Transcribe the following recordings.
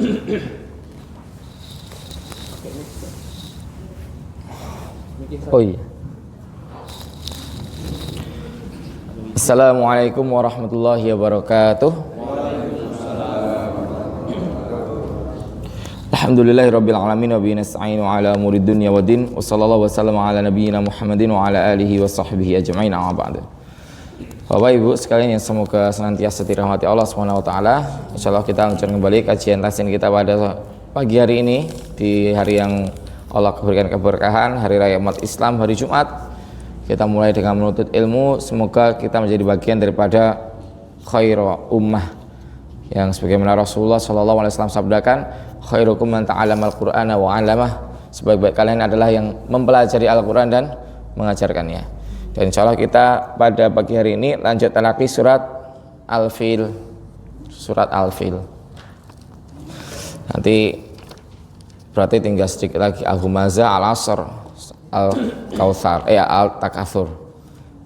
Oh iya. Assalamualaikum warahmatullahi wabarakatuh. Alhamdulillahirabbil alamin wa bihi nasta'inu ala umuri dunya waddin wa sallallahu wasallam ala nabiyyina Muhammadin wa ala alihi wa sahbihi ajma'in amma ba'du. Bapak Ibu sekalian yang semoga senantiasa dirahmati Allah Subhanahu wa taala. Insyaallah kita lanjutkan kembali kajian tafsir kita pada pagi hari ini di hari yang Allah berikan keberkahan, hari raya umat Islam, hari Jumat. Kita mulai dengan menuntut ilmu, semoga kita menjadi bagian daripada khairu ummah yang sebagaimana Rasulullah sallallahu alaihi wasallam sabdakan, khairukum man ta'allamal Qur'ana wa 'allamah. Sebaik-baik kalian adalah yang mempelajari Al-Qur'an dan mengajarkannya. Dan insyaallah kita pada pagi hari ini lanjut lagi surat Al-Fil. Surat Al-Fil. Nanti berarti tinggal sedikit lagi Al-Humazah, Al-Asr, Al-Kautsar, Al-Takatsur.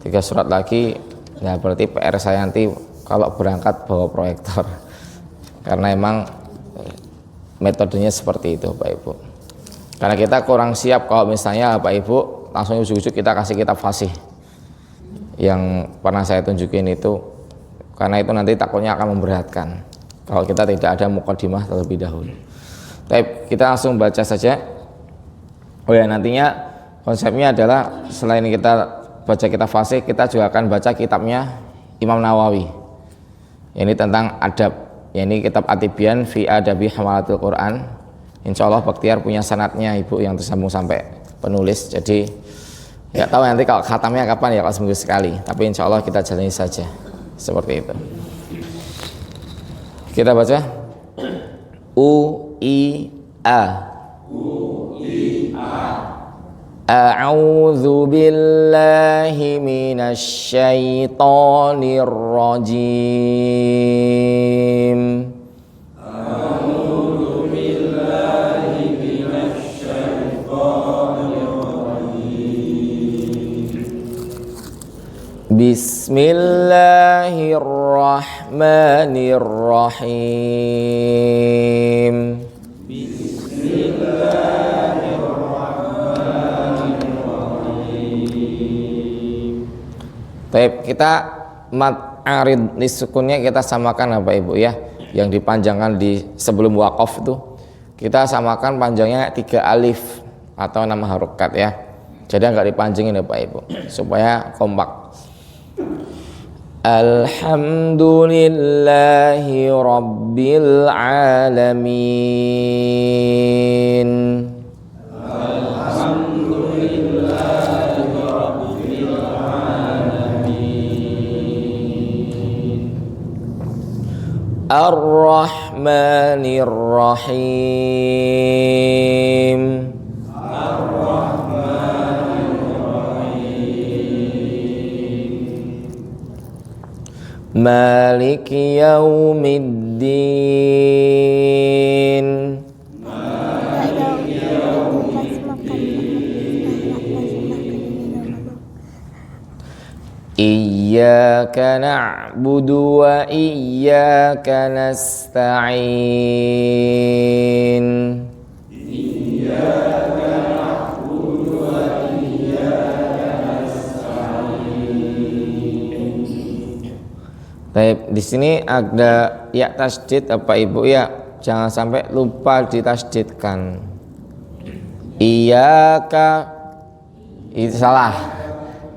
3 surat lagi. Ya berarti PR saya nanti kalau berangkat bawa proyektor. Karena emang metodenya seperti itu Pak Ibu. Karena kita kurang siap kalau misalnya Pak Ibu langsung ujuk-ujuk kita kasih kitab fasih yang pernah saya tunjukin itu, karena itu nanti takutnya akan memberatkan kalau kita tidak ada mukadimah terlebih dahulu. Tapi kita langsung baca saja. Oh ya, nantinya konsepnya adalah selain kita baca kitab fasih, kita juga akan baca kitabnya Imam Nawawi. Ini tentang adab. Ini kitab At-Tibyan fi Adabi Hamalatul Quran. Insyaallah Baktiar punya sanadnya Ibu yang tersambung sampai penulis. Jadi ya tahu nanti kalau khatamnya kapan ya, kalau seminggu sekali. Tapi insyaallah kita jalani saja seperti itu. Kita baca U-I-A. A'udzu billahi minasy syaithanir rajim. A'udzu billahi minasy syaithanir rajim. Bismillahirrahmanirrahim. Baik, kita mad arid disukunnya kita samakan Bapak Ibu ya. Yang dipanjangkan di sebelum waqaf itu kita samakan panjangnya 3 alif atau 6 harokat ya. Jadi enggak dipanjangin Bapak Ibu supaya kompak. Alhamdulillahi rabbil alamin. Ar-Rahmanir Rahim. Maliki Yaumiddin. Iyyaka na'budu wa iyyaka nasta'in. Iyyaka na'budu wa iyyaka nasta'in. Baik, di sini ada ya tasdid Bapak Ibu ya. Jangan sampai lupa ditasdidkan. Iyyaka itu salah.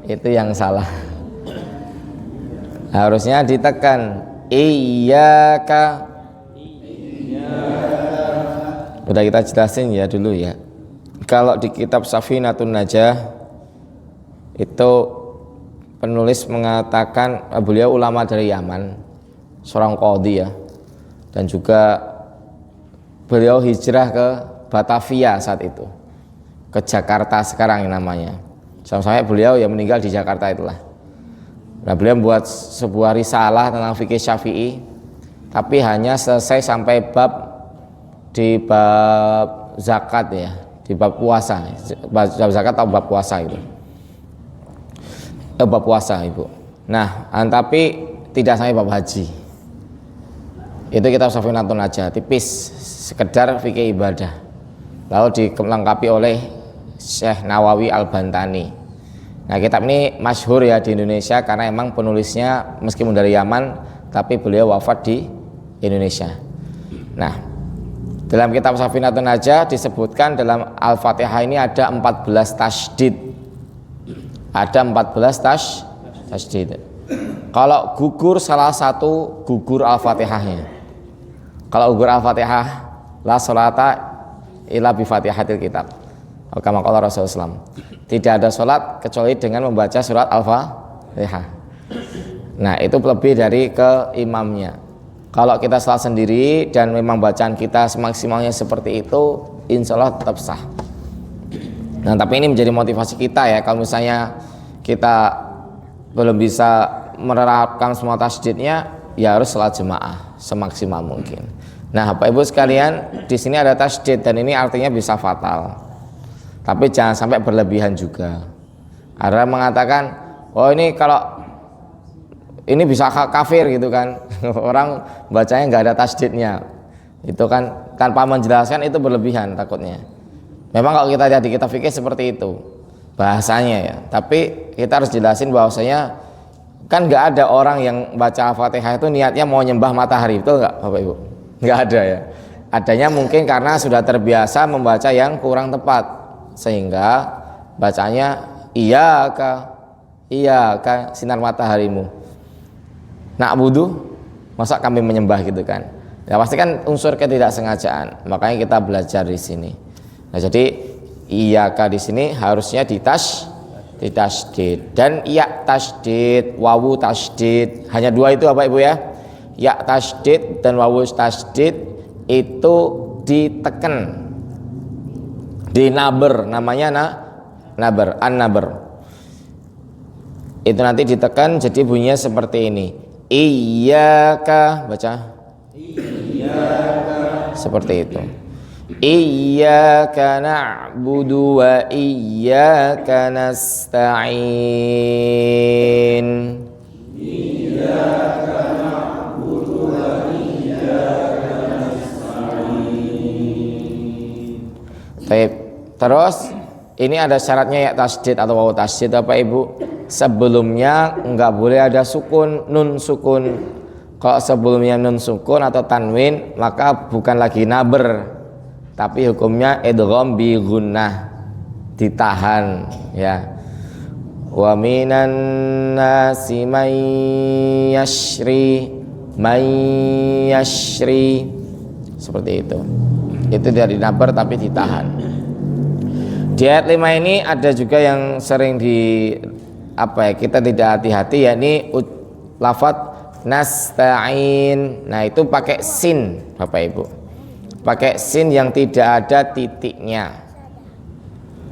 Itu yang salah. Harusnya ditekan iyyaka. Udah kita jelasin ya dulu ya. Kalau di kitab Safinatun Najah itu penulis mengatakan, beliau ulama dari Yaman, seorang qadhi ya. Dan juga beliau hijrah ke Batavia saat itu. Ke Jakarta sekarang yang namanya. Sampai beliau ya meninggal di Jakarta itulah. Nah, beliau membuat sebuah risalah tentang fikih Syafi'i, tapi hanya selesai sampai di bab zakat ya, di bab puasa, bab zakat atau bab puasa itu. Bab puasa Ibu. Nah, tapi tidak sampai bab haji. Itu kitab Safinatun Najah, tipis sekedar fikih ibadah. Lalu dilengkapi oleh Syekh Nawawi Al-Bantani. Nah, kitab ini masyhur ya di Indonesia karena emang penulisnya meskipun dari Yaman tapi beliau wafat di Indonesia. Nah, dalam kitab Safinatun Najah disebutkan dalam Al-Fatihah ini ada 14 tasydid. Ada 14 tasydid. Kalau gugur salah satu, gugur Al-Fatihahnya. Kalau gugur Al-Fatihah, la sholata illa bi Fatihatil kitab. Kama qala Rasulullah SAW. Tidak ada sholat kecuali dengan membaca surat Al-Fatihah. Nah, itu lebih dari ke imamnya. Kalau kita sholat sendiri dan memang bacaan kita semaksimalnya seperti itu, insya Allah tetap sah. Nah, tapi ini menjadi motivasi kita ya. Kalau misalnya kita belum bisa menerapkan semua tasydidnya, ya harus sholat jemaah semaksimal mungkin. Nah, Bapak Ibu sekalian, di sini ada tasydid dan ini artinya bisa fatal. Tapi jangan sampai berlebihan juga. Ada yang mengatakan, oh ini kalau ini bisa kafir gitu kan. Orang bacanya nggak ada tasydidnya. Itu kan tanpa menjelaskan itu berlebihan takutnya. Memang kalau kita lihat di kitab fikih seperti itu bahasanya ya. Tapi kita harus jelasin bahwasanya kan nggak ada orang yang baca Al-Fatihah itu niatnya mau nyembah matahari, betul nggak Bapak Ibu? Nggak ada ya. Adanya mungkin karena sudah terbiasa membaca yang kurang tepat. Sehingga bacanya iya kah sinar mataharimu. Na'budu, masa kami menyembah gitu kan? Ya pasti kan unsur ketidaksengajaan. Makanya kita belajar di sini. Nah, jadi iya kah di sini harusnya ditasydid dan iya tasydid, wawu tasydid. Hanya dua itu Bapak Ibu ya. Ya tasydid dan wawu tasydid itu diteken. Di naber namanya naber, an-naber. Itu nanti ditekan jadi bunyinya seperti ini. Iyyaka, baca. Iyyaka. Seperti itu. Iyyaka na'budu wa iyyaka nasta'in. Iyyaka na'budu wa iyyaka nasta'in. Baik. Terus ini ada syaratnya ya tasydid atau wawu tasydid Bapak Ibu. Sebelumnya enggak boleh ada sukun, nun sukun. Kalau sebelumnya nun sukun atau tanwin maka bukan lagi naber, tapi hukumnya idgham bi gunnah, ditahan ya. Wa minan nasi may yashri seperti itu. Itu dari naber tapi ditahan. Di ayat 5 ini ada juga yang sering kita tidak hati-hati, yakni lafadz nasta'in. Nah, itu pakai sin Bapak Ibu. Pakai sin yang tidak ada titiknya.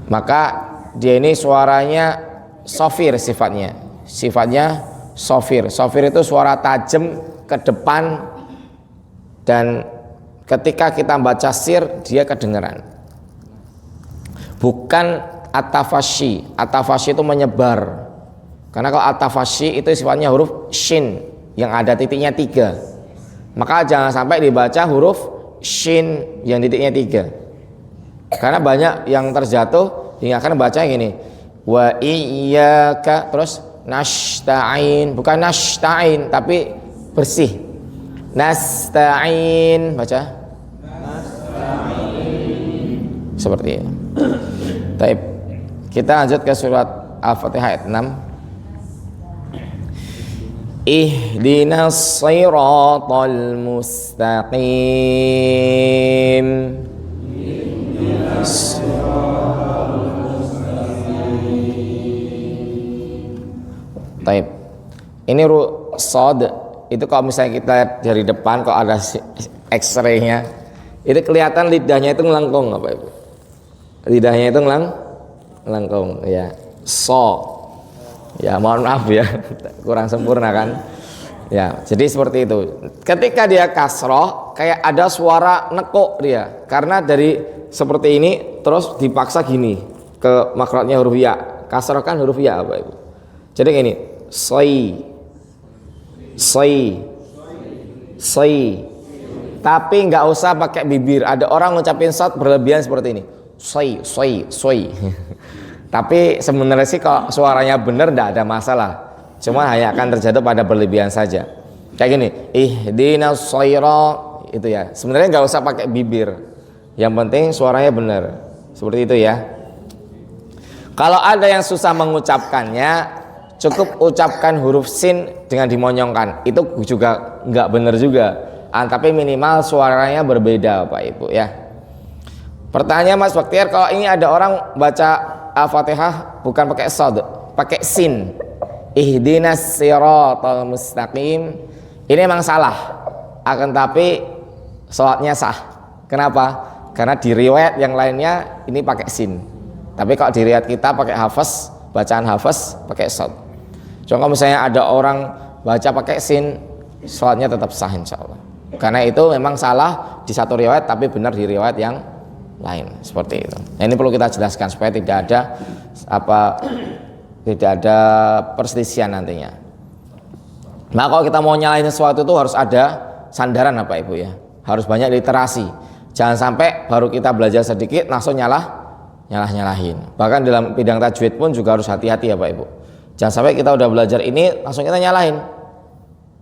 Maka dia ini suaranya sofir sifatnya. Sifatnya sofir. Sofir itu suara tajam ke depan dan ketika kita baca sir dia kedengeran. Bukan atafashi. Atafashi itu menyebar. Karena kalau atafashi itu sifatnya huruf shin yang ada titiknya 3. Maka jangan sampai dibaca huruf shin yang titiknya 3. Karena banyak yang terjatuh hingga akan baca gini. Wa iyyaka terus nasta'in, bukan nasta'in tapi bersih. Nasta'in, baca. Nasta'in. Seperti itu. Baik, kita lanjut ke surat Al-Fatihah ayat 6. Ihdinas siratal mustaqim. Baik. Ini sod itu kalau misalnya kita lihat dari depan kalau ada X-ray-nya itu kelihatan lidahnya itu ngelengkung apa Ibu? Lidahnya itu ngelengkung ya. Ya mohon maaf ya kurang sempurna kan ya. Jadi seperti itu. Ketika dia kasroh kayak ada suara nekuk dia karena dari seperti ini terus dipaksa gini ke makrotnya huruf ya. Kasroh kan huruf ya apa Ibu? Jadi gini Tapi nggak usah pakai bibir. Ada orang ngucapin shad berlebihan seperti ini. Soi. Tapi sebenarnya sih kalau suaranya benar nggak ada masalah. Cuma hanya akan terjatuh pada berlebihan saja. Kayak gini, ihdinas shira itu ya. Sebenarnya nggak usah pakai bibir. Yang penting suaranya benar. Seperti itu ya. Kalau ada yang susah mengucapkannya, cukup ucapkan huruf sin dengan dimonyongkan. Itu juga nggak benar juga. Tapi minimal suaranya berbeda Pak Ibu ya. Pertanyaan Mas Baktiar, kalau ini ada orang baca Al-Fatihah bukan pakai shad, pakai sin. Ihdinas siratal mustaqim. Ini memang salah. Akan tapi salatnya sah. Kenapa? Karena di riwayat yang lainnya ini pakai sin. Tapi kalau di riwayat kita pakai hafaz, bacaan hafaz pakai shad. Cuma kalau misalnya ada orang baca pakai sin, salatnya tetap sah insyaallah. Karena itu memang salah di satu riwayat tapi benar di riwayat yang lain, seperti itu. Nah, ini perlu kita jelaskan supaya tidak ada perselisihan nantinya. Nah, kalau kita mau nyalain sesuatu itu harus ada sandaran Bapak Ibu ya. Harus banyak literasi. Jangan sampai baru kita belajar sedikit langsung nyalahin. Bahkan dalam bidang tajwid pun juga harus hati-hati ya Bapak Ibu. Jangan sampai kita udah belajar ini langsung kita nyalahin.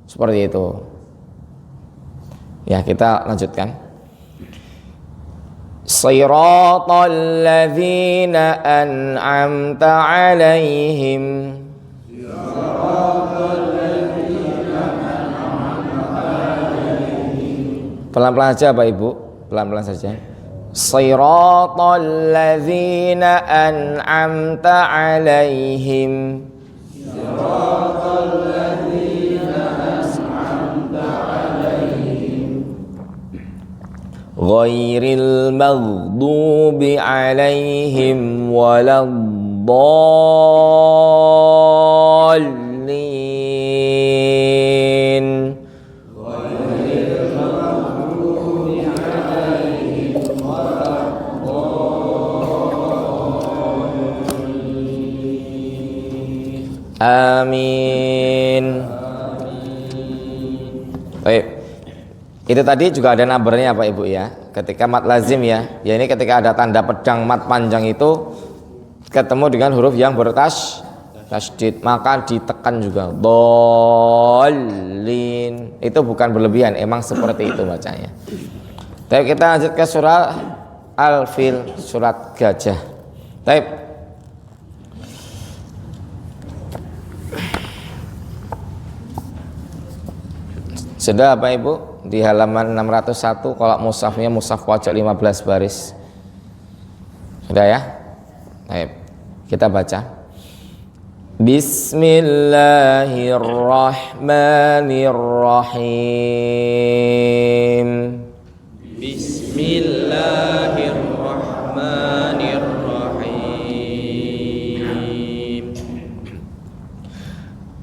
Seperti itu. Ya, kita lanjutkan. Shiratal ladzina an'amta 'alaihim. Pelan-pelan saja Pak Ibu, pelan-pelan saja. Shiratal ladzina an'amta 'alaihim. Ghairil maghdubi 'alaihim waladdallin. Amin. Baik. Itu tadi juga ada numbernya Pak Ibu ya. Ketika mat lazim ya. Ya ini ketika ada tanda pedang mat panjang itu ketemu dengan huruf yang bertasydid, maka ditekan juga. Dolin. Itu bukan berlebihan, emang seperti itu bacanya. Tapi kita lanjut ke surah Al-Fil, surat gajah. Baik. Sudah Bapak Ibu di halaman 601 kalau mushafnya mushaf pojok 15 baris. Sudah ya? Baik. Kita baca. Bismillahirrahmanirrahim.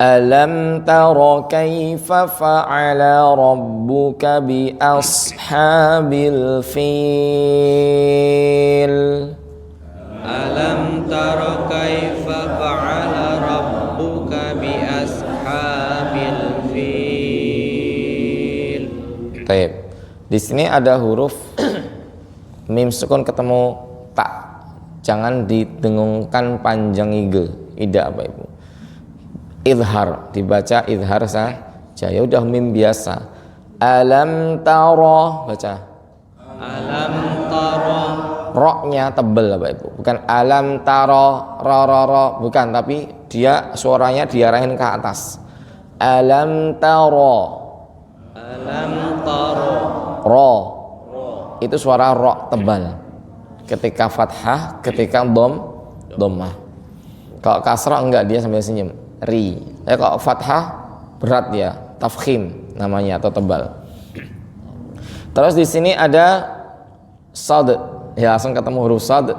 Alam tara kaifa fa'ala rabbuka bi ashabil fil. Alam tara kaifa fa'ala rabbuka bi ashabil fil. Baik. Di sini ada huruf mim sukun ketemu tak. Jangan didengungkan panjang ida Bapak Ibu. Idhar dibaca idhar saja. Ya udah mim biasa. Alam tara baca. Alam tara. Roknya tebel Bapak Ibu. Bukan alam tara ro bukan, tapi dia suaranya diarahin ke atas. Alam tara. Alam tara. Ro. Itu suara ro tebal. Ketika fathah, ketika dhammah. Kalau kasrah enggak, dia sambil senyum. Ri. Kalau fathah berat ya, tafkhim namanya atau tebal. Terus di sini ada sad. Ya, langsung ketemu huruf sad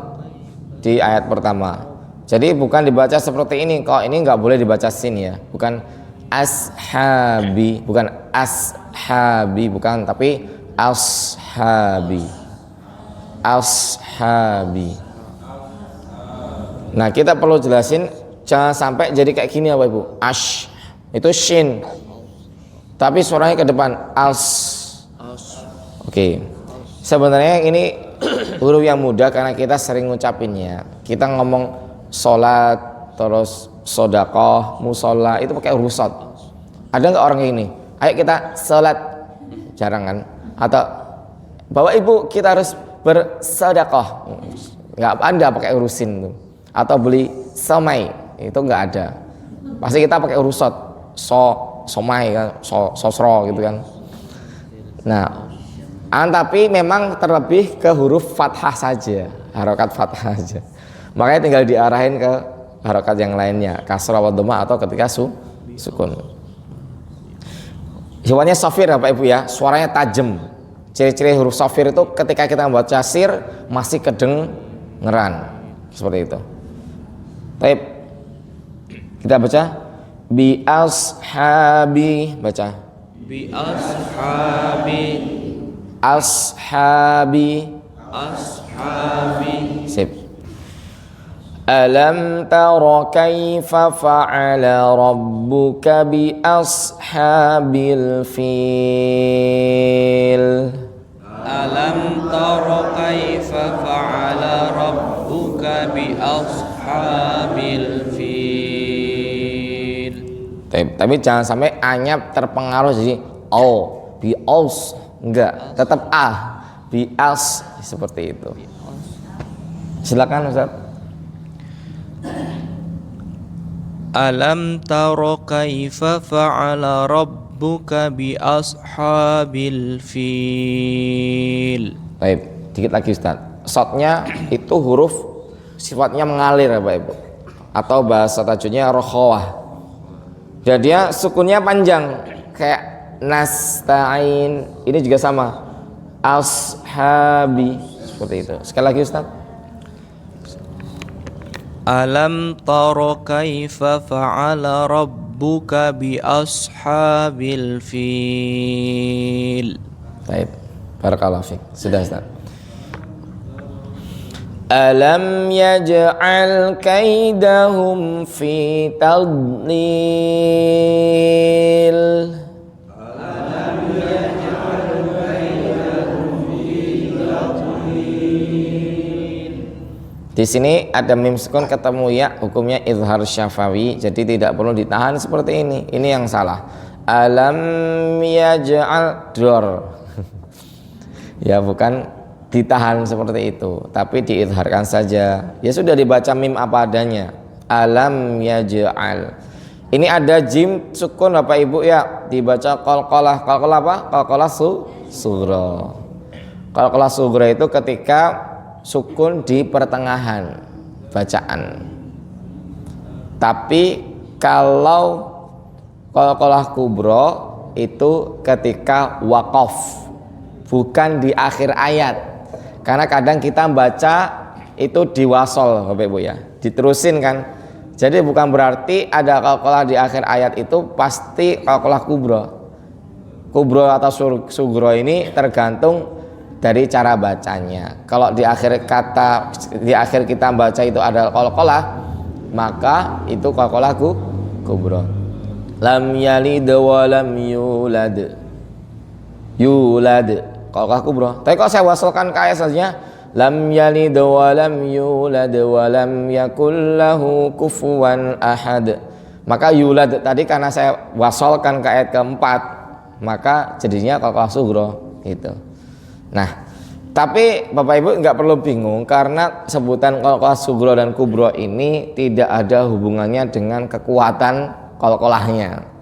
di ayat pertama. Jadi bukan dibaca seperti ini. Kalau ini nggak boleh dibaca sin ya. Bukan ashabi, bukan ashabi, bukan, tapi ashabi. Ashabi. Nah, kita perlu jelasin. Jangan sampai jadi kayak gini ya Bapak Ibu. Ash itu shin. Tapi suaranya ke depan as. Oke. Sebenarnya ini huruf yang mudah karena kita sering ngucapinnya. Kita ngomong sholat, terus sodakoh, musola itu pakai huruf shad. Ada nggak orang ini? Ayo kita sholat, jarang kan? Atau Bapak Ibu kita harus bersodakoh, nggak ada pakai huruf sin tuh. Atau beli somai itu nggak ada. Pasti kita pakai huruf shad, somai kan, sosro gitu kan. Nah, tapi memang terlebih ke huruf fathah saja, harokat fathah saja. Makanya tinggal diarahin ke harokat yang lainnya, kasrah wa dhammah atau ketika sukun. Hewannya safir Bapak Ibu ya, suaranya tajam. Ciri-ciri huruf safir itu ketika kita membaca sir masih kedengeran seperti itu. Baik, kita baca bi ashabi, baca bi ashabi ashabi. Sip. Alam tara kaifa fa'ala rabbuka bi ashabil fil. Alam tara kaifa fa'ala rabbuka bi ashabil fil. Tapi jangan sampai anyap terpengaruh jadi bi aus, enggak, tetap bi as seperti itu. Silakan Ustaz. Alam tara kaifa fa'ala rabbuka bi ashabil fil. Baik, dikit lagi Ustaz. Shadnya itu huruf sifatnya mengalir ya Bapak Ibu, atau bahasa tajwidnya rokhawah. Jadi dia sukunnya panjang kayak nasta'in. Ini juga sama, ashabi, seperti itu. Sekali lagi Ustaz. Alam tara kaifa fa'ala rabbuka bi ashabil fil. Baik, barakallahu fiik. Sudah Ustaz. Alam yaj'al kaidahum fi tadlil. Di sini ada mim sukun ketemu ya, hukumnya izhar syafawi, jadi tidak perlu ditahan seperti ini. Ini yang salah. Alam yaj'al dor. Ya bukan ditahan seperti itu, tapi diizharkan saja. Ya sudah dibaca mim apa adanya. Alam yaj'al. Ini ada jim sukun Bapak Ibu ya, dibaca qalqalah. Qalqalah apa? Qalqalah sughra. Qalqalah sughra itu ketika sukun di pertengahan bacaan. Tapi kalau qalqalah kubro itu ketika waqaf, bukan di akhir ayat. Karena kadang kita baca itu diwasol Bapak Ibu ya, diterusin kan. Jadi bukan berarti ada qalqalah di akhir ayat itu pasti qalqalah kubro. Kubro atau sugro ini tergantung dari cara bacanya. Kalau di akhir kita baca itu ada qalqalah, maka itu qalqalah kubro. Lam yalid wa lam yulad. Qalqalah kubro. Tapi kalau saya wasalkan ke ayat selanjutnya, lam yalid wa lam yulad wa lam yakul lahu kufuwan ahad. Maka yulad tadi karena saya wasalkan ke ayat keempat, maka jadinya qalqalah sugro itu. Nah, tapi Bapak Ibu nggak perlu bingung karena sebutan qalqalah sugro dan kubro ini tidak ada hubungannya dengan kekuatan qalqalahnya.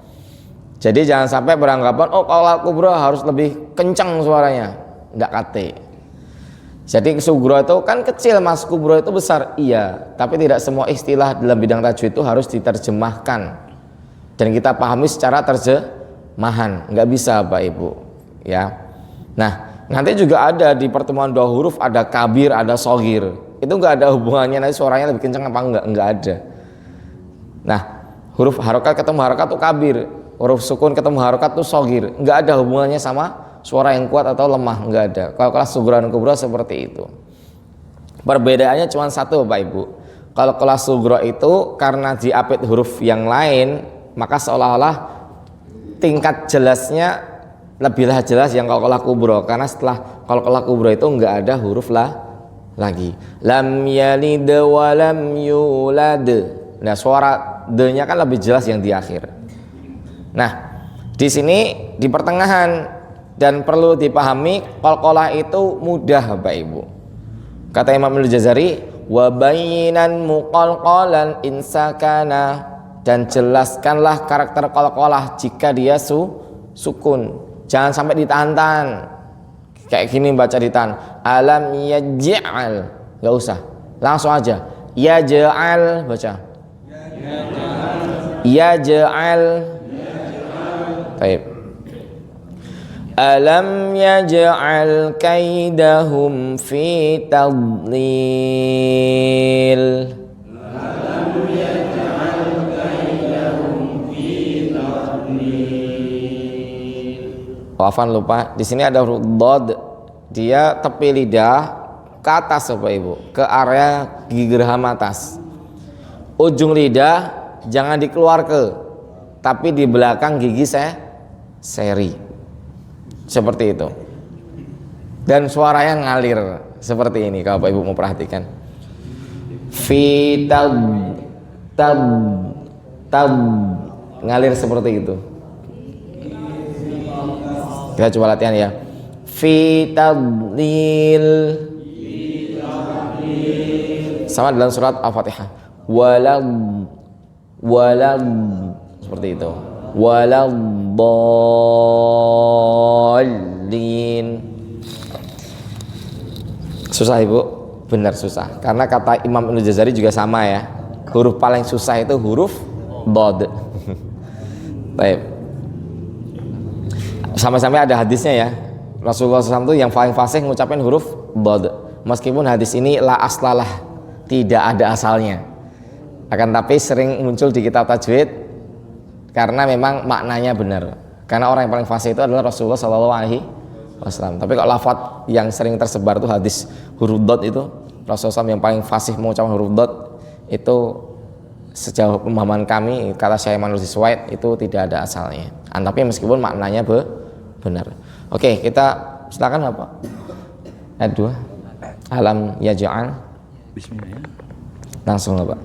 Jadi jangan sampai beranggapan qalqalah kubro harus lebih kencang suaranya, nggak kate. Jadi sugro itu kan kecil Mas, kubro itu besar, iya. Tapi tidak semua istilah dalam bidang tajwid itu harus diterjemahkan dan kita pahami secara terjemahan, nggak bisa Bapak Ibu, ya. Nah. Nanti juga ada di pertemuan dua huruf ada kabir, ada sogir. Itu nggak ada hubungannya nanti suaranya lebih kencang apa enggak ada. Nah, huruf harokat ketemu harokat tuh kabir, huruf sukun ketemu harokat tuh sogir. Nggak ada hubungannya sama suara yang kuat atau lemah, nggak ada. Kalau kelas sugro dan kubro seperti itu. Perbedaannya cuma satu Bapak Ibu. Kalau kelas sugro itu karena diapit huruf yang lain, maka seolah-olah tingkat jelasnya lebih jelas yang qalqalah kubra, karena setelah qalqalah kubra itu enggak ada huruf lagi. Lam yalid wa lam yulad. Nah, suara d-nya kan lebih jelas yang di akhir. Nah, di sini di pertengahan, dan perlu dipahami qalqalah itu mudah Bapak Ibu. Kata Imam Al-Jazari, wa bayinan muqalqalan insakana, dan jelaskanlah karakter qalqalah jika dia sukun. Jangan sampai ditahan-tahan. Kayak gini baca ditahan. Alam yaj'al. Enggak usah. Langsung aja. Yaj'al baca. Yaj'al. Baik. Alam yaj'al kaidahum fi tadlil. Wafan lupa. Di sini ada huruf dod. Dia tepi lidah ke atas Bapak Ibu, ke area gigi geraham atas. Ujung lidah jangan dikeluar tapi di belakang gigi seri. Seperti itu. Dan suaranya ngalir seperti ini kalau Bapak Ibu mau perhatikan. Fi tab ngalir seperti itu. Kita coba latihan ya. Fi tadlil. Sama dalam surat Al-Fatihah. Walad seperti itu. Waladdallin. Susah Ibu? Benar susah. Karena kata Imam Al-Jazari juga sama ya. Huruf paling susah itu huruf dod. Baik. Sama-sama ada hadisnya ya. Rasulullah SAW itu yang paling fasih ngucapin huruf dod. Meskipun hadis ini la aslalah, tidak ada asalnya. Akan tapi sering muncul di kitab tajwid karena memang maknanya benar. Karena orang yang paling fasih itu adalah Rasulullah SAW. Tapi kalau lafadz yang sering tersebar itu hadis huruf dod itu, Rasulullah SAW yang paling fasih mengucapkan huruf dod itu sejauh pemahaman kami, kata Syekh Manur Suwaid, itu tidak ada asalnya. Tapi meskipun maknanya benar. Oke, kita silakan Bapak. Ayat 2. Alam yaj'al. Bismillah. Langsung Bapak.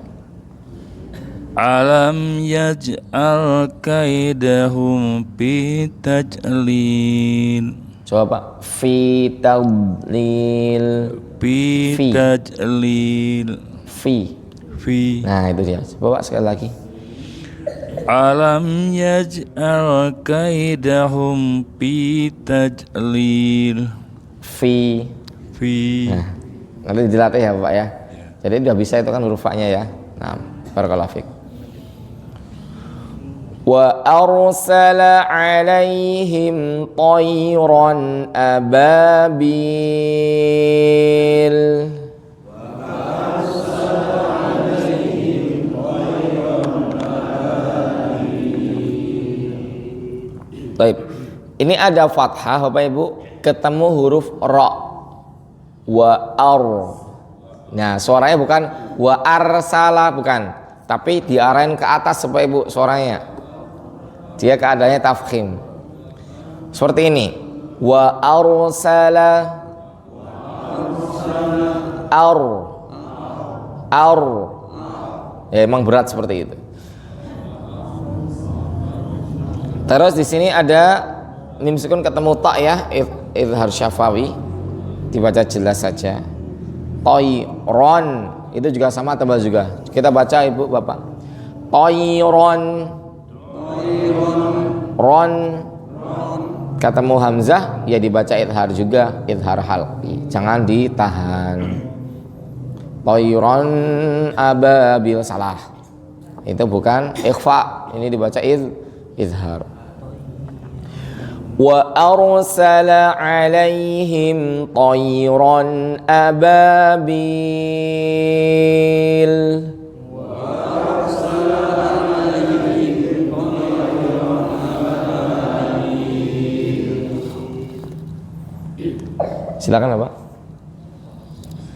Alam yaj'al kaidahum fi tajlil. Coba Pak. Fi tadlil. Fi tajlil. Fi. Nah, itu dia. Coba Pak sekali lagi. Alam yaj'al kaidahum fi tajlil. Fi. Nah, nanti dilatih ya Bapak ya. Jadi udah bisa itu kan huruf fa-nya ya. Nah, barakallahu fiik. Wa arsala 'alaihim tayran ababil. Baik. Ini ada fathah Bapak Ibu, ketemu huruf ra. Wa ar. Nah, suaranya bukan wa arsala, bukan, tapi diarahin ke atas Bapak Ibu suaranya. Dia keadaannya tafkhim. Seperti ini. Wa arsala ar. Ya, emang berat seperti itu. Terus di sini ada mim sukun ketemu ta ya, izhar syafawi, dibaca jelas saja. Tayron itu juga sama tebal juga. Kita baca Ibu Bapak. Tayron. Ron. Ketemu hamzah ya dibaca izhar juga, izhar halqi. Jangan ditahan. Tayron ababil, salah. Itu bukan ikhfa, ini dibaca izhar. Wa arsala 'alaihim tayran ababil. Silakan Bapak.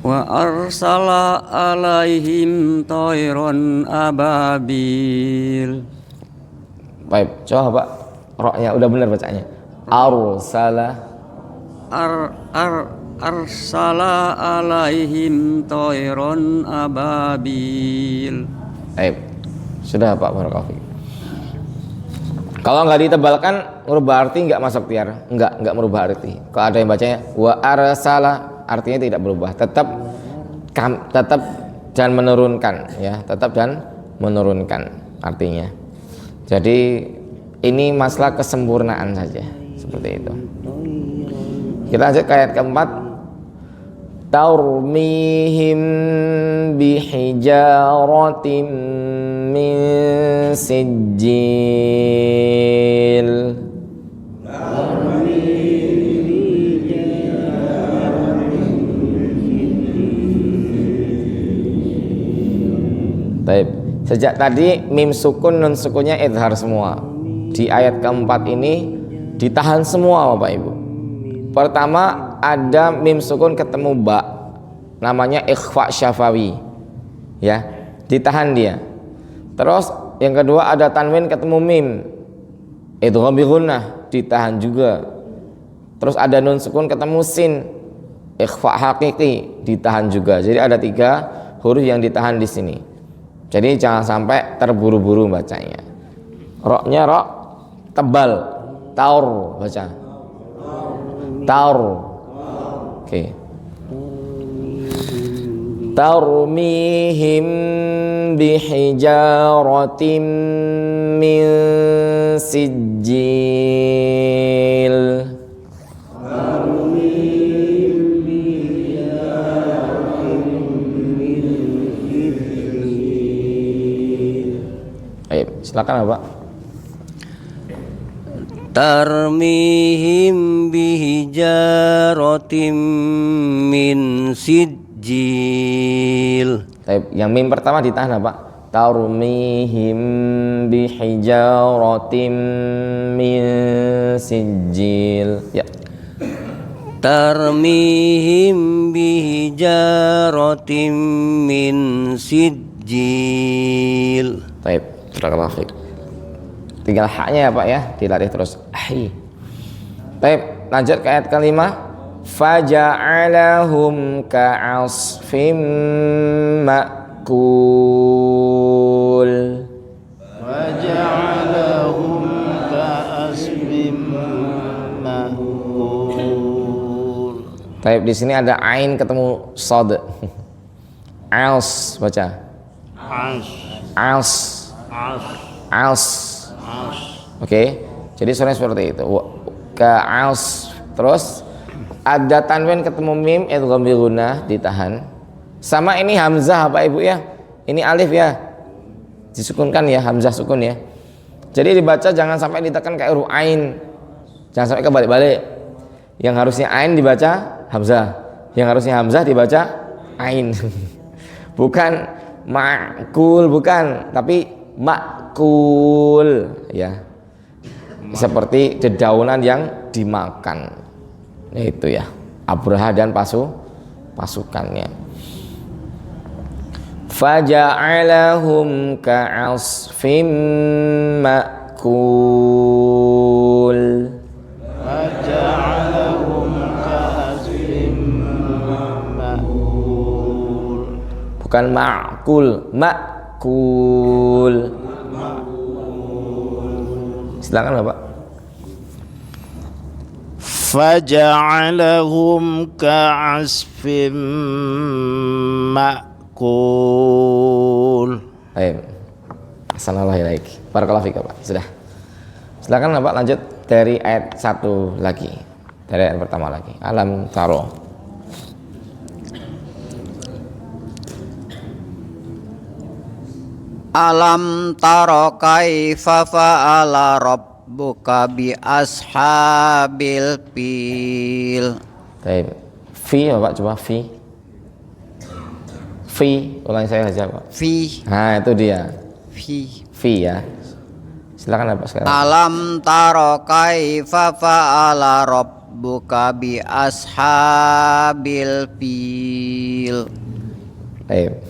Wa arsala 'alaihim tayran ababil. Baik, coba Pak. Ro-nya udah benar bacanya. Arsala. Arsala alaihim toiron ababil. Sudah Pak Barakallahu. Kalau nggak ditebalkan merubah arti nggak masuk tiar, nggak merubah arti. Kalau ada yang bacanya wa arsala, artinya tidak berubah, tetap dan menurunkan ya, tetap dan menurunkan artinya. Jadi ini masalah kesempurnaan saja, seperti itu. Kita lanjut ke ayat keempat. Tarmihim bihijaratin min sijil. Baik. Sejak tadi mim sukun nun sukunnya idhar semua. Di ayat keempat ini ditahan semua Bapak Ibu. Pertama ada mim sukun ketemu ba, namanya ikhfa syafawi, ya, ditahan dia. Terus yang kedua ada tanwin ketemu mim, idgham bi gunnah, ditahan juga. Terus ada nun sukun ketemu sin, ikhfa hakiki, ditahan juga. Jadi ada 3 huruf yang ditahan di sini. Jadi jangan sampai terburu-buru bacanya. Roknya rok tebal, taur baca. Taur. Oke. Tarmihim bihijaratin min sijil. Ayo, silakan Bapak. Tarmihim bihijaratim min sijil. Yang mim pertama ditahan Pak. Tarmihim bihijaratim min sijil. Ya. Tarmihim bihijaratim min sijil. Baik, barakallahu fiik. Tinggal haknya ya Pak ya, dilatih terus. Baik, lanjut ke ayat kelima. Faja'alahum ka'asfim ma'kul. Faja'alahum ka'asfim ma'kul. Baik, di sini ada ain ketemu shad. Als baca. Als. Oke, jadi suaranya seperti itu. Ka'als. Terus ada tanwin ketemu mim, idgham bi gunnah, ditahan. Sama ini hamzah Bapak Ibu ya. Ini alif ya. Disukunkan ya, hamzah sukun ya. Jadi dibaca jangan sampai ditekan kayak huruf ain. Jangan sampai kebalik-balik. Yang harusnya ain dibaca hamzah. Yang harusnya hamzah dibaca ain. Bukan ma'kul, bukan, tapi makul ya, seperti dedaunan yang dimakan, itu ya, Abraha dan pasukannya. Faja'alahum ka'asfim ma'kul. Faja'alahum ka'asfim ma'kul. Bukan ma'kul, ma'kul. Silakan Bapak. Faja'alahum ka'asfim ma'kul. Baik. Assalamualaikum. Barakallahu fiik Pak. Sudah. Silakan Bapak lanjut dari ayat 1 lagi. Dari ayat pertama lagi. Alam taro. Alam taro kaifa fa'ala rabbuka bi ashabil fil. Baik. Fi Bapak coba fi. Fi, ulangi saya saja Pak. Fi. Nah, itu dia. Fi. Fi ya. Silakan Bapak sekarang. Alam taro kaifa fa'ala rabbuka bi ashabil fil. Baik.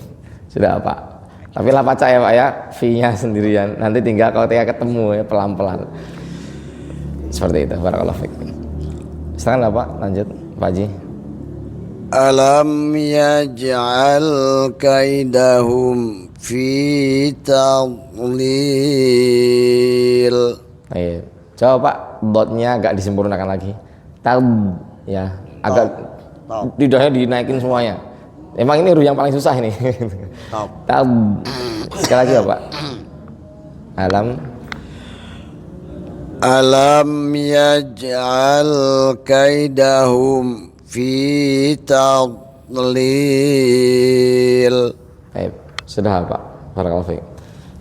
Sudah Pak. Tapi lah baca ya Pak ya, fi-nya sendirian. Nanti tinggal kalau tiga ketemu ya pelan-pelan. Seperti itu. Barakallahu fiik. Silakan Bapak lanjut, Pak Haji. Alam yaj'al kaidahum fi tadlil. Baik. Coba Pak, dotnya agak disempurnakan lagi. Tab, ya, agak lidahnya dinaikin semuanya. Emang ini huruf yang paling susah ini. Tab. Sekali lagi Bapak. Alam yaj'al kaidahum fi tadlil. Baik, sudah Pak. Barakallahu fiik.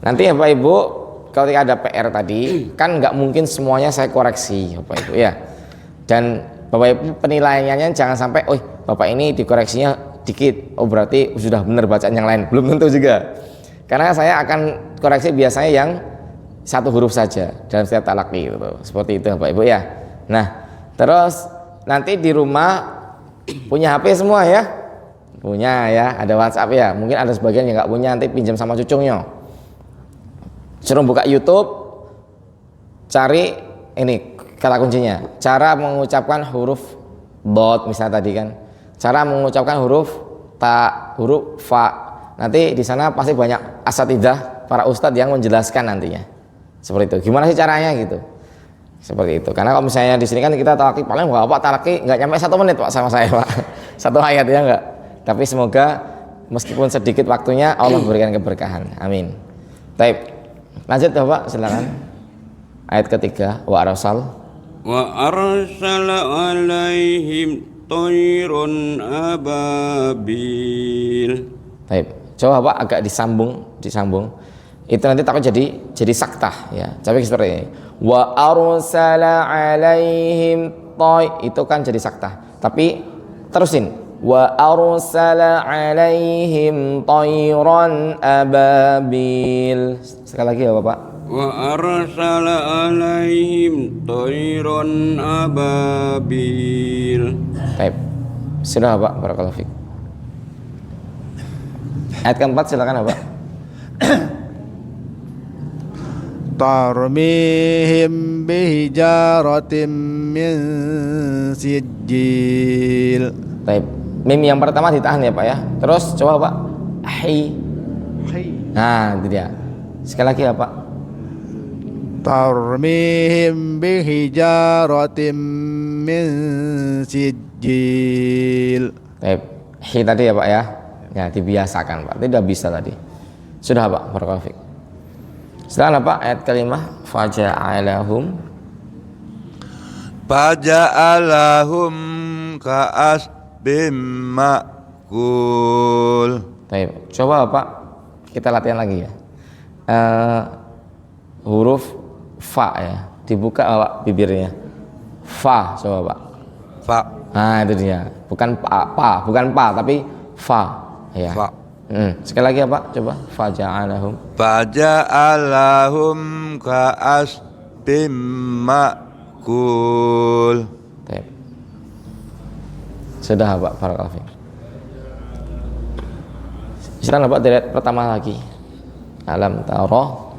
Nanti ya Bapak Ibu, kalau ada PR tadi, kan nggak mungkin semuanya saya koreksi, Bapak Ibu ya. Dan Bapak Ibu penilaiannya jangan sampai, oh Bapak ini dikoreksinya dikit, oh berarti sudah benar bacaan yang lain. Belum tentu juga. Karena saya akan koreksi biasanya yang satu huruf saja dalam setiap talaqi gitu. Seperti itu Bapak Ibu ya. Nah, terus nanti di rumah punya HP semua ya? Punya ya, ada WhatsApp ya. Mungkin ada sebagian yang nggak punya, nanti pinjam sama cucunya. Suruh buka YouTube, cari ini kata kuncinya. Cara mengucapkan huruf dot misalnya tadi kan. Cara mengucapkan huruf ta, huruf fa. Nanti di sana pasti banyak asatidzah, para ustadz yang menjelaskan nantinya. Seperti itu. Gimana sih caranya gitu? Seperti itu. Karena kalau misalnya di sini kan kita talaki paling Bapak talaki nggak nyampe 1 menit Pak sama saya Pak. 1 ayat ya enggak. Tapi semoga meskipun sedikit waktunya Allah berikan keberkahan. Amin. Baik. Lanjut Bapak silakan. Ayat ketiga wa arsal wa arsala alaihim thayrun ababil. Baik. Coba Pak agak disambung. Itu nanti takut jadi saktah ya. Tapi seperti ini. Wa arsala alaihim itu kan jadi saktah. Tapi terusin. Wa arsala alaihim tayran ababil. Sekali lagi ya Bapak. Wa arsala alaihim tayran ababil. Baik. Sudah Pak, barakallahu fiik. Ayat keempat silakan Bapak. tarmihim bihijaratim min sijil. Baik. Mim yang pertama ditahan ya Pak ya. Terus coba Pak. Hi. Nah, itu dia. Sekali lagi ya Pak. Tarmihim bihijaratim min sijil. Baik. Hi tadi ya Pak ya. Ya, dibiasakan Pak. Tidak bisa tadi. Sudah Pak, barakallahu fiik. Silakan Pak ayat kelima. Faja'alahum ka'asbim ma'kul. Baik. Coba Pak kita latihan lagi ya. Huruf fa ya. Dibuka Pak bibirnya. Fa coba Pak. Fa. Nah, itu dia. Bukan bukan pa tapi fa. Ya. Fa. Sekali lagi ya Pak, coba faja'alahum ka'asbim ma'kul. Baik. Sudah Pak, barakallahu fiik. Silakan Pak dari pertama lagi. Alam taro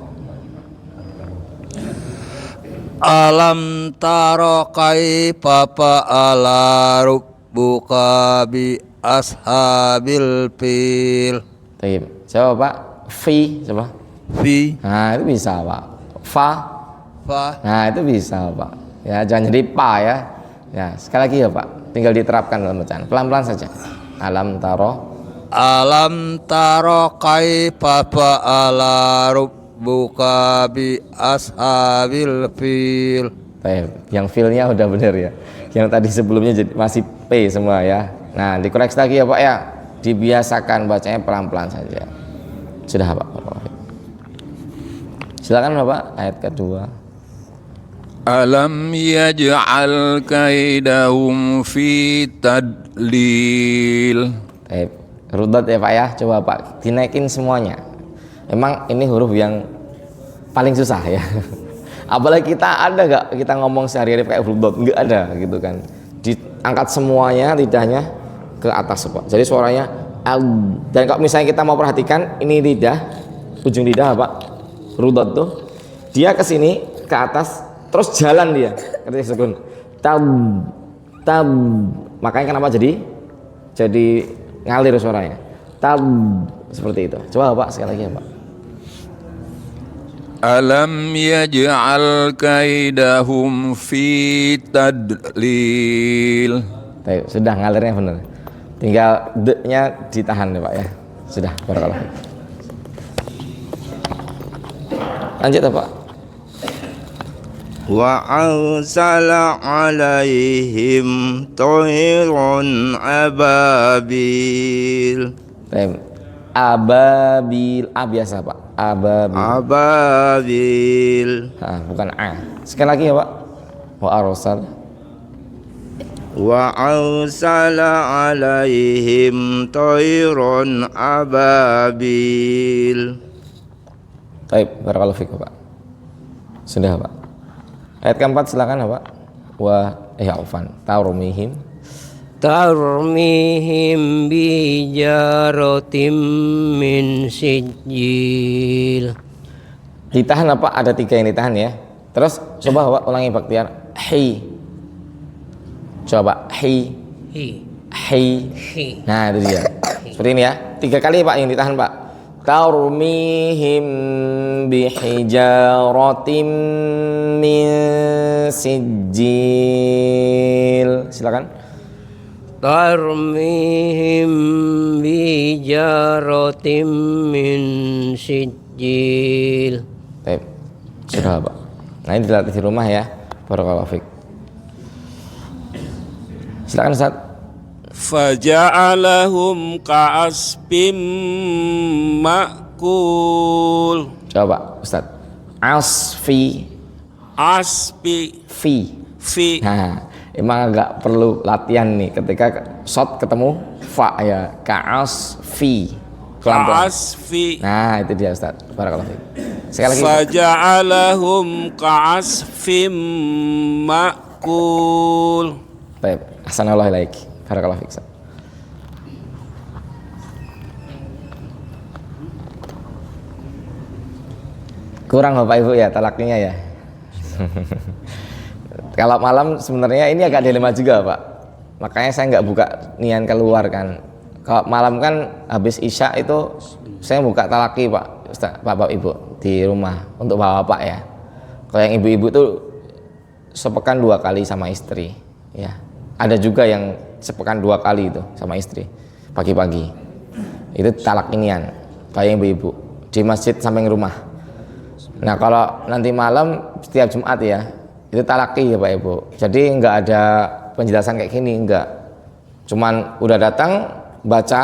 Alam taro kaifa fa'ala rabbuka bi ashabil fil. Baik. Coba Pak, fi coba. Fi Nah, itu bisa Pak. Fa. fa Nah, itu bisa Pak. Ya, jangan jadi pa ya. Ya, sekali lagi ya Pak. Tinggal diterapkan dalam bacaan. Pelan-pelan saja. Alam taro Alam taro kaifa fa'ala rabbuka bi ashabil fil. Baik, yang feel-nya udah bener ya. Yang tadi sebelumnya jadi masih P semua ya. Nah, dikoreksi lagi ya Pak ya. Dibiasakan bacanya pelan-pelan saja. Sudah Pak. Silakan Bapak ayat kedua. Alam yaj'al kaidahum fi tadlil. Baik, rudat ya Pak ya. Coba Pak dinaikin semuanya. Emang ini huruf yang paling susah ya. Apalagi kita ada gak kita ngomong sehari-hari pakai huruf dot? Nggak ada gitu kan. Diangkat semuanya lidahnya ke atas Pak. Jadi suaranya dan kalau misalnya kita mau perhatikan ini lidah, ujung lidah Pak, rudot tuh dia ke sini ke atas terus jalan dia ketika sukun. Tab, makanya kenapa jadi ngalir suaranya. Tab, seperti itu. Coba Pak sekali lagi ya Pak. Alam yaj'al kaidahum fi tadlil. Sudah ngalirnya benar. Tinggal D-nya ditahan ya Pak ya. Sudah, barakallahu. Lanjut Pak. Wa arsala alaihim tayran ababil. Ababil, A biasa Pak. Ababil. Bukan A. Sekali lagi ya Pak. Wa arsala alaihim tayran ababil. Baik, barakallahu fikum Pak. Sudah Pak. Ayat keempat silakan Pak. Afwan. Tarmihim bijaratim min sijil. Ditahan apa? Ada 3 yang ditahan ya. Terus coba Pak ulangi Baktiar. Coba hi. Nah itu dia. Seperti ini ya. 3 kali Pak yang ditahan Pak. Tarmihim bihijaratim min sijil. Silakan. Tarmihim bijaratim min sijil. Baik. Sudah Pak. Nah ini dilatih di rumah ya. Barakallahu fiik. Silakan Ustaz. Faja'alahum ka'asbim ma'kul. Coba Ustaz. Asfi. Fi. Nah, emang agak perlu latihan nih ketika shot ketemu fa ya. Ka'asfi. Ka'asfi. Nah, itu dia Ustaz. Barakallahu fiik. Sekali lagi. Faja'alahum ka'asfim ma'kul. Baik. Ahsanallahu ilaik. Barakallahu fiik. Kurang Bapak Ibu ya talaknya ya. Kalau malam sebenarnya ini agak dilema juga Pak. Makanya saya nggak buka nian keluar kan. Kalau malam kan habis isya itu saya buka talaki Pak, Ustaz, Bapak Ibu di rumah untuk bapak ya. Kalau yang ibu-ibu tuh sepekan 2 kali sama istri ya. Ada juga yang sepekan 2 kali itu sama istri pagi-pagi. Itu talak inian kayak ibu-ibu di masjid samping rumah. Nah kalau nanti malam setiap Jumat ya itu talaki ya Pak Ibu. Jadi nggak ada penjelasan kayak gini, enggak. Cuman udah datang baca,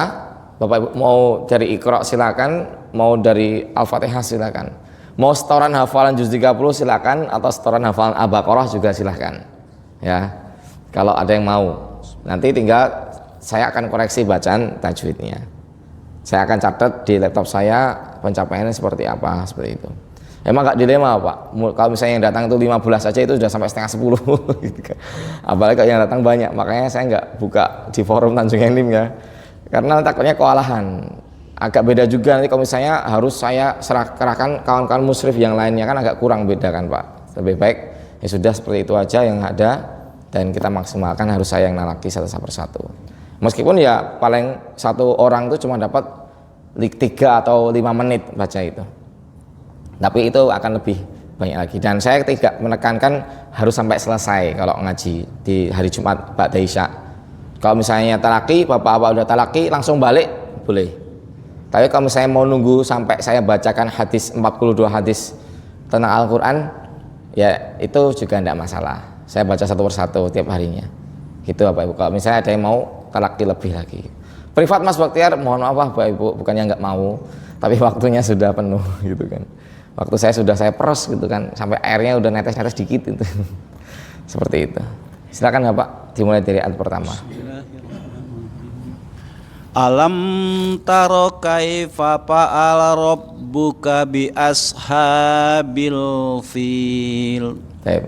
Bapak Ibu mau dari Iqra silakan, mau dari Al-Fatihah silakan. Mau setoran hafalan juz 30 silakan, atau setoran hafalan Al-Baqarah juga silakan. Ya. Kalau ada yang mau. Nanti tinggal saya akan koreksi bacaan tajwidnya. Saya akan catat di laptop saya pencapaiannya seperti apa, seperti itu. Emang gak dilema Pak, kalau misalnya yang datang itu 15 saja itu sudah sampai setengah 10 gitu kan. Apalagi kalau yang datang banyak, makanya saya nggak buka di forum Tanjung Enim ya, karena takutnya kewalahan. Agak beda juga nanti kalau misalnya harus saya kerahkan kawan-kawan musyrif yang lainnya, kan agak kurang beda kan Pak. Lebih baik ya sudah seperti itu aja yang ada, dan kita maksimalkan harus saya yang nalaki satu persatu. Meskipun ya paling 1 orang itu cuma dapat 3 atau 5 menit baca itu. Tapi itu akan lebih banyak lagi, dan saya tidak menekankan harus sampai selesai kalau ngaji di hari Jumat ba'da Isya. Kalau misalnya talaki, bapak-bapak udah talaki langsung balik boleh. Tapi kalau misalnya mau nunggu sampai saya bacakan 42 hadis tentang Al-Quran, ya itu juga tidak masalah. Saya baca satu persatu tiap harinya gitu Bapak Ibu. Kalau misalnya ada yang mau talaki lebih lagi, privat Mas Baktiar, mohon maaf Bapak Ibu, bukannya nggak mau, tapi waktunya sudah penuh gitu kan. Waktu saya peres gitu kan, sampai airnya udah netes-netes dikit gitu. Seperti itu. Silakan Bapak, dimulai dari ayat pertama. Alam taro kaifa fa'ala rabbuka bi ashabil fil. Baik.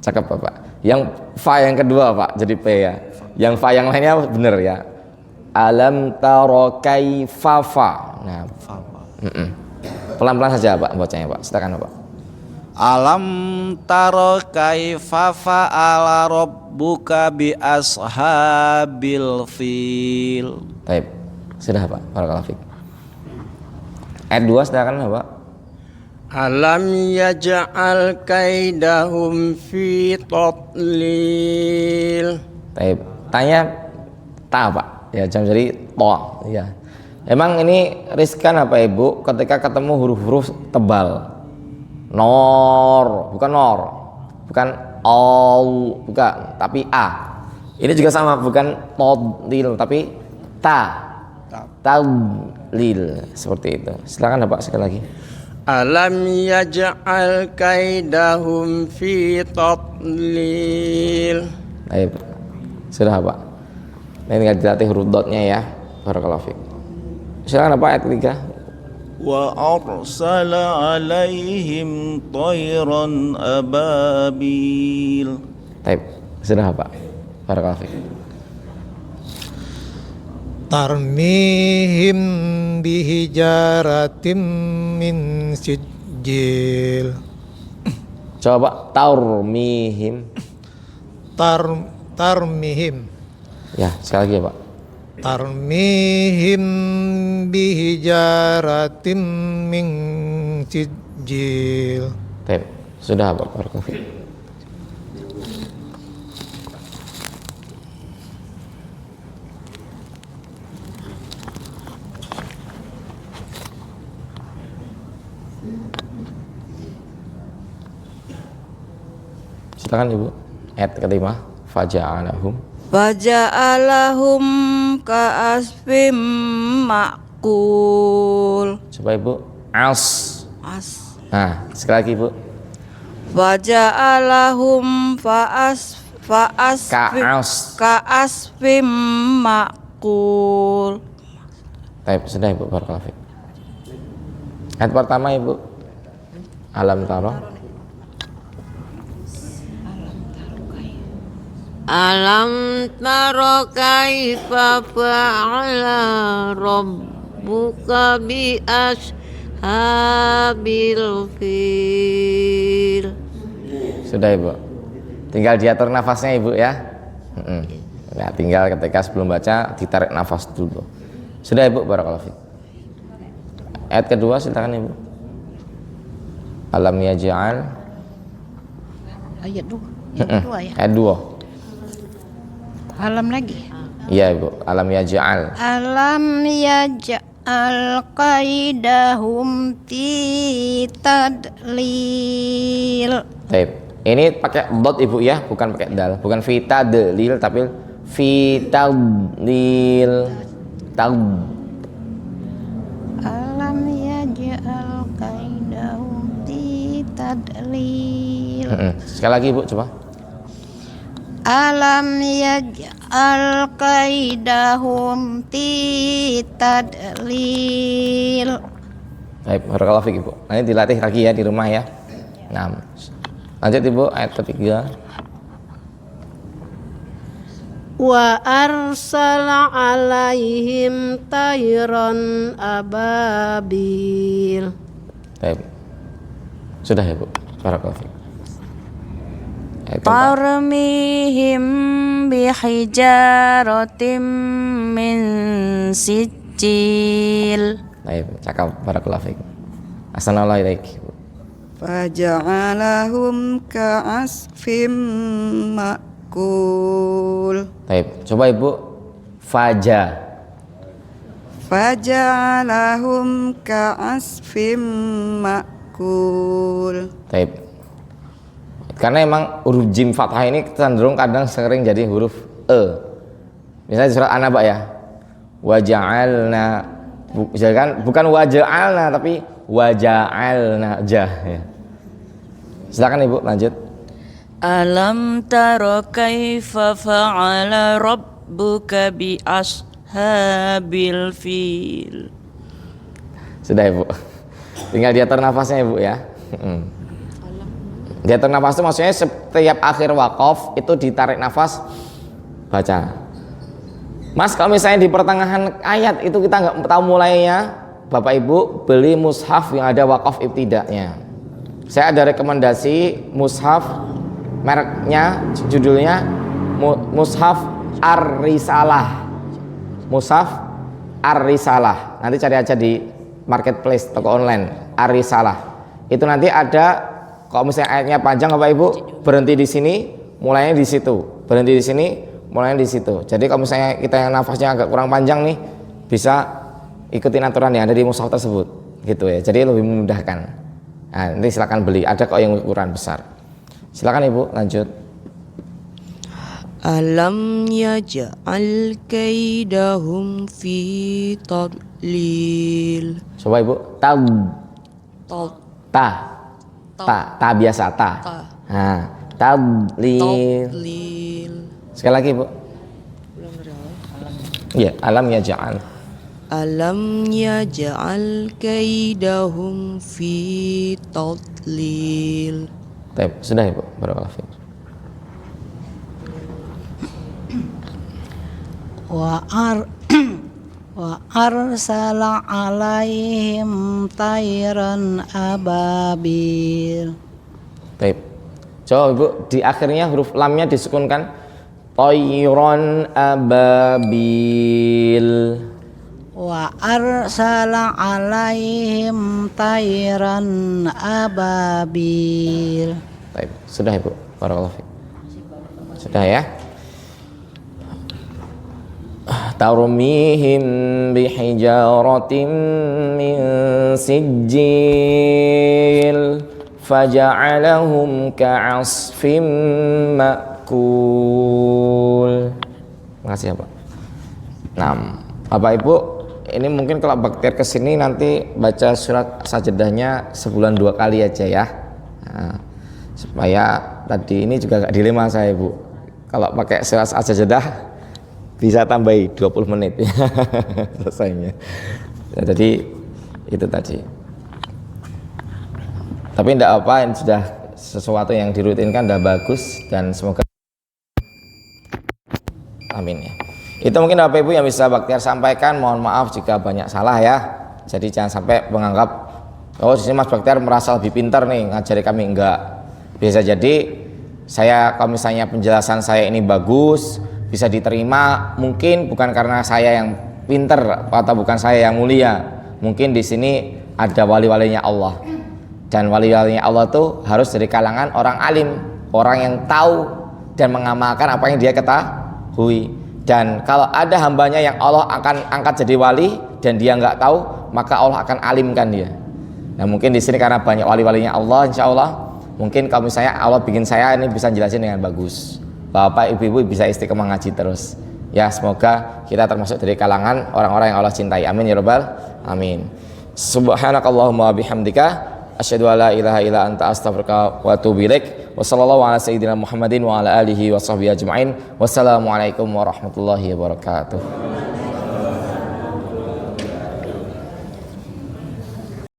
Cakep Bapak. Yang fa yang kedua Pak, jadi P ya. Yang fa yang lainnya bener ya. Alam taro kaifa fa. Nah, pelan-pelan saja Pak bacanya Pak. Silakan Pak. Alam taro kaifa fa'ala rabbuka bi ashabil fil. Baik. Sudah Pak, barakallahu fiik. Ayat 2 silakan Pak. Alam yaj'al kaidahum fi tadlil. Baik. Tanya ta Pak. Ya jangan jadi to ya. Emang ini riskan apa Ibu ketika ketemu huruf-huruf tebal? Nor, bukan nor. Bukan au, bukan, tapi a. Ini juga sama, bukan tadlil tapi ta. Tadlil seperti itu. Silakan Pak sekali lagi. Alam yaj'al kaidahum fi tadlil. Baik. Sudah Pak. Ini tinggal dilatih huruf dotnya ya. Barakallahu fiik. Silakan Pak ayat 3. Wa arsala alaihim tayran ababil. Baik. Sudah Pak. Barakallahu fiik. Tarmihim bihijaratim min sijil. Coba taurmihim. Tarmihim. Ya, sekali lagi ya Pak. Tarmihim bihijaratim min sijil. Baik. Sudah Pak. Barakallahu fiik. Silakan Ibu. Ayat kelima. Faja'alahum. Faja'alahum ka'asfim ma'kul. Coba Ibu. As. Nah, sekali lagi Ibu. Faja'alahum ka'asfim ma'kul. Baik, sudah Ibu. Barakallahu fiik. Ayat pertama Ibu. Alam taro. Alam taro kaifa fa'ala rabbuka bi ashabil fil. Sudah Ibu. Tinggal diatur nafasnya Ibu ya. Ya, tinggal ketika sebelum baca ditarik nafas dulu. Sudah Ibu. Barakallahu fiik. Ayat kedua silakan Ibu. Alam yaj'al. Ayat 2. Yang kedua ya. Ayat 2. Alam lagi. Iya Ibu. Alam yaj'al. Alam yaj'al qaidahum fi tadlil. Baik. Ini pakai dot Ibu ya, bukan pakai dal. Bukan fi tadlil tapi fi tadlil. Alam yaj'al qaidahum fi tadlil. Sekali lagi Ibu coba. Alam yaj'al qaidahum fi tadlil. Baik, barakallahu fiik Ibu. Nanti dilatih lagi ya di rumah ya. Nah, lanjut Ibu ayat ketiga. Wa arsala alaihim tayran ababil. Baik. Sudah ya Bu. Barakallahu fiik. Ayat keempat. Tarmihim bihijaratim min sijil. Baik, cakap. Barakallahu fiik. Assalamualaikum ilaik. Faja'alahum ka'asfim ma'kul. Baik, coba Ibu. Faja. Faja'alahum ka'asfim ma'kul. Baik. Karena emang huruf jim fathah ini cenderung kadang sering jadi huruf e. Misalnya di surat An-Naba ya. Waja'alna, bukan waja'alna tapi waja'alna jah ya. Silakan Ibu lanjut. Alam taro kaifa fa'ala rabbuka bi ashabil fil. Sudah Ibu. Tinggal diatur nafasnya Ibu ya. Diatur nafas itu maksudnya setiap akhir waqaf itu ditarik nafas baca. Mas, kalau misalnya di pertengahan ayat itu kita nggak tahu mulainya, Bapak Ibu beli mushaf yang ada waqaf ibtidanya. Saya ada rekomendasi mushaf, mereknya, judulnya Mushaf Ar-Risalah. Mushaf Ar-Risalah. Nanti cari aja di marketplace, toko online, Ar-Risalah. Itu nanti ada, kalau misalnya ayatnya panjang Bapak Ibu, berhenti di sini, mulainya di situ. Berhenti di sini, mulainya di situ. Jadi kalau misalnya kita yang nafasnya agak kurang panjang nih, bisa ikutin aturan yang ada di mushaf tersebut, gitu ya. Jadi lebih memudahkan. Nah, nanti silakan beli. Ada kok yang ukuran besar. Silakan Ibu, lanjut. Alam yaj'al kaidahum fi tadlil. Coba Ibu, ta biasa ta. Nah, tadlil. Sekali lagi Bu. Iya, alam yaj'al. Alam yaj'al kaidahum fi tadlil. Sudah Ibu, barakallahu fiik. wa arsala alaihim tayran ababil. Baik. Coba Ibu, di akhirnya huruf lamnya disukunkan. Tayran ababil. Wa arsala alaihim tayran ababil. Baik, sudah Ibu. Barakallahu fiik. Sudah ya. Tarmihim bihijaratin min sijil faja'alahum ka'asfim ma'kul. Makasih ya Pak. Nah, Bapak Ibu, ini mungkin kalau baktiar kesini nanti baca surat sajadahnya sebulan 2 kali aja ya. Nah, supaya tadi ini juga gak dilema saya Ibu. Kalau pakai surat sajadah bisa tambahi 20 menit selesainya. Ya, jadi itu tadi. Tapi tidak apa, ini sudah sesuatu yang dirutinkan, sudah bagus, dan semoga amin ya. Itu mungkin Bapak Ibu yang bisa Baktiar sampaikan. Mohon maaf jika banyak salah ya. Jadi jangan sampai menganggap oh di sini Mas Baktiar merasa lebih pintar nih ngajari kami. Enggak. Bisa jadi saya kalau misalnya penjelasan saya ini bagus, bisa diterima, mungkin bukan karena saya yang pinter atau bukan saya yang mulia. Mungkin di sini ada wali-walinya Allah, dan wali-walinya Allah itu harus dari kalangan orang alim, orang yang tahu dan mengamalkan apa yang dia ketahui. Dan kalau ada hambanya yang Allah akan angkat jadi wali dan dia nggak tahu, maka Allah akan alimkan dia. Nah mungkin di sini karena banyak wali-walinya Allah, insya Allah mungkin kalau misalnya Allah bikin saya ini bisa jelasin dengan bagus. Bapak ibu-ibu bisa istiqomah ngaji terus ya. Semoga kita termasuk dari kalangan orang-orang yang Allah cintai. Amin ya rabbal amin. Subhanakallahumma bihamdika asyhadu alla ilaha illa anta astaghfiruka wa atubu ilaik. Wa sallallahu ala sayyidina Muhammadin wa ala alihi wa sahbihi ajmain. Wassalamualaikum warahmatullahi wabarakatuh.